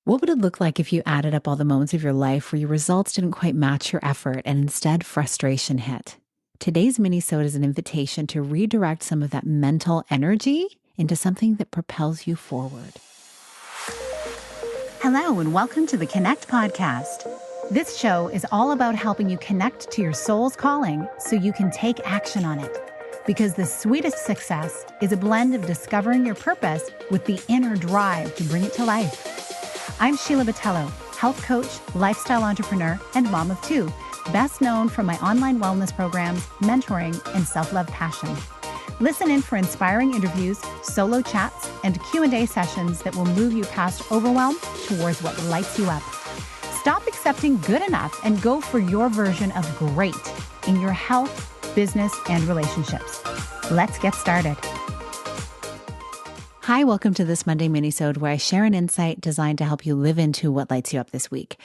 What would it look like if you added up all the moments of your life where your results didn't quite match your effort and instead frustration hit? Today's minisode is an invitation to redirect some of that mental energy into something that propels you forward. Hello, and welcome to the Connect podcast. This show is all about helping you connect to your soul's calling so you can take action on it. Because the sweetest success is a blend of discovering your purpose with the inner drive to bring it to life. I'm Sheila, health coach, lifestyle entrepreneur, and mom of two, best known for my online wellness programs, mentoring, and self-love passion. Listen in for inspiring interviews, solo chats, and Q&A sessions that will move you past overwhelm towards what lights you up. Stop accepting good enough and go for your version of great in your health, business, and relationships. Let's get started. Hi, welcome to this Monday minisode where I share an insight designed to help you live into what lights you up this week.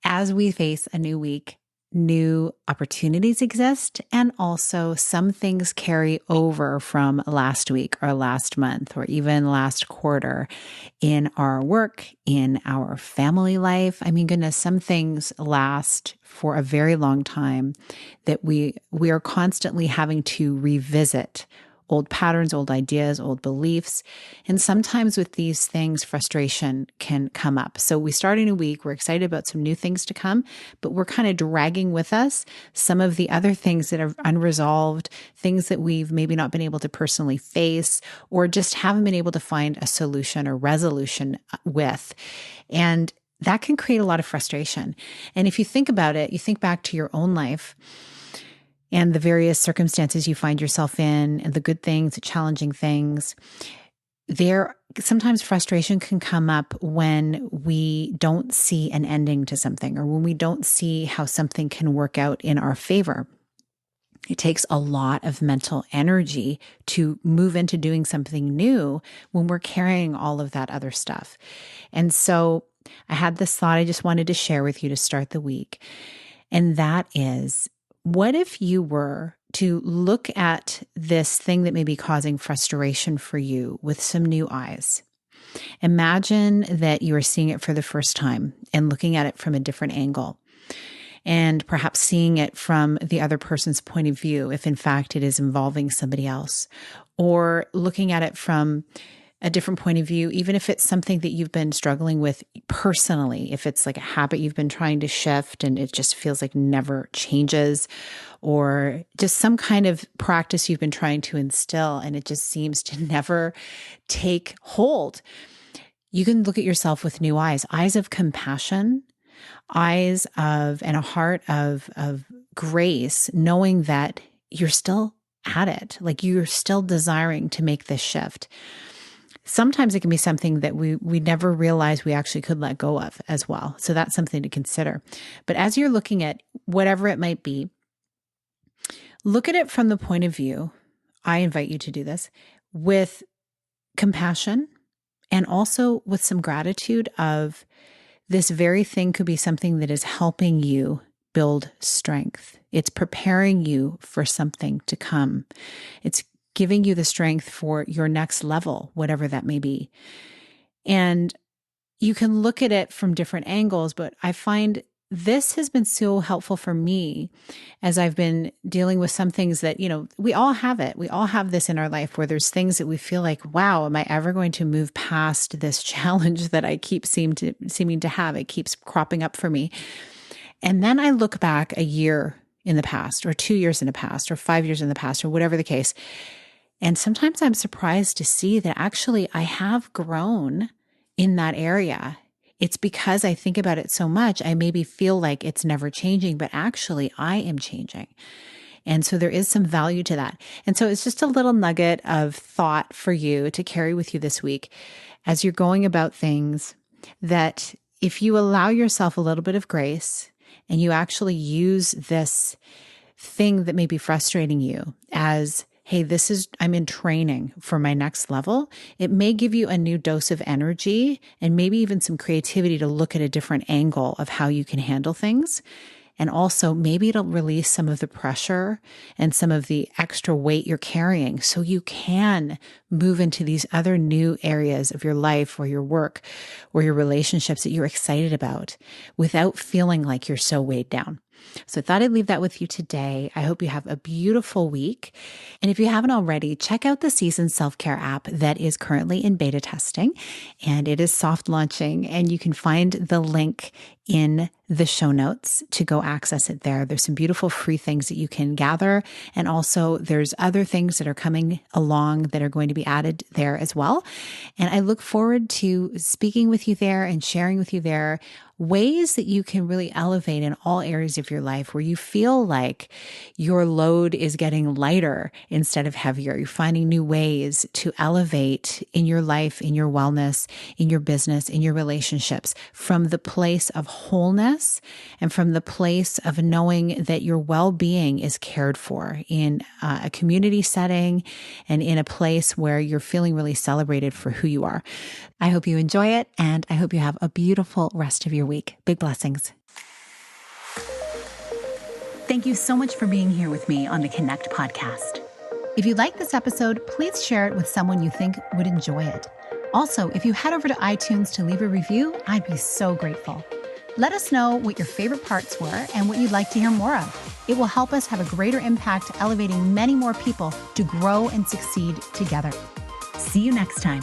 As we face a new week, new opportunities exist, and also some things carry over from last week or last month or even last quarter in our work, in our family life. I mean, goodness, some things last for a very long time that we are constantly having to revisit old patterns, old ideas, old beliefs. And sometimes with these things, frustration can come up. So we start a new week. We're excited about some new things to come, but we're kind of dragging with us some of the other things that are unresolved, things that we've maybe not been able to personally face, or just haven't been able to find a solution or resolution with. And that can create a lot of frustration. And if you think about it, you think back to your own life and the various circumstances you find yourself in, and the good things, the challenging things. Sometimes frustration can come up when we don't see an ending to something, or when we don't see how something can work out in our favor. It takes a lot of mental energy to move into doing something new when we're carrying all of that other stuff. And so I had this thought I just wanted to share with you to start the week. And that is, what if you were to look at this thing that may be causing frustration for you with some new eyes? Imagine that you are seeing it for the first time and looking at it from a different angle, and perhaps seeing it from the other person's point of view, if in fact it is involving somebody else, or looking at it from a different point of view, even if it's something that you've been struggling with personally, if it's like a habit you've been trying to shift and it just feels like never changes, or just some kind of practice you've been trying to instill and it just seems to never take hold. You can look at yourself with new eyes of compassion, eyes of, and a heart of grace, knowing that you're still at it, like you're still desiring to make this shift. Sometimes it can be something that we never realized we actually could let go of as well. So that's something to consider. But as you're looking at whatever it might be, look at it from the point of view, I invite you to do this, with compassion and also with some gratitude of this very thing could be something that is helping you build strength. It's preparing you for something to come. It's giving you the strength for your next level, whatever that may be. And you can look at it from different angles, but I find this has been so helpful for me as I've been dealing with some things that, we all have it. We all have this in our life where there's things that we feel like, wow, am I ever going to move past this challenge that I keep seeming to have? It keeps cropping up for me. And then I look back a year in the past, or 2 years in the past, or 5 years in the past, or whatever the case. And sometimes I'm surprised to see that actually I have grown in that area. It's because I think about it so much, I maybe feel like it's never changing, but actually I am changing. And so there is some value to that. And so it's just a little nugget of thought for you to carry with you this week as you're going about things, that if you allow yourself a little bit of grace and you actually use this thing that may be frustrating you as, hey, I'm in training for my next level, it may give you a new dose of energy and maybe even some creativity to look at a different angle of how you can handle things. And also maybe it'll release some of the pressure and some of the extra weight you're carrying so you can move into these other new areas of your life or your work or your relationships that you're excited about without feeling like you're so weighed down. So I thought I'd leave that with you today. I hope you have a beautiful week. And if you haven't already, check out the Season Self-Care app that is currently in beta testing, and it is soft launching, and you can find the link in the show notes to go access it there. There's some beautiful free things that you can gather. And also there's other things that are coming along that are going to be added there as well. And I look forward to speaking with you there and sharing with you there ways that you can really elevate in all areas of your life where you feel like your load is getting lighter instead of heavier. You're finding new ways to elevate in your life, in your wellness, in your business, in your relationships from the place of wholeness and from the place of knowing that your well-being is cared for in a community setting and in a place where you're feeling really celebrated for who you are. I hope you enjoy it, and I hope you have a beautiful rest of your week. Big blessings. Thank you so much for being here with me on the Connect podcast. If you like this episode, please share it with someone you think would enjoy it. Also, if you head over to iTunes to leave a review, I'd be so grateful. Let us know what your favorite parts were and what you'd like to hear more of. It will help us have a greater impact, elevating many more people to grow and succeed together. See you next time.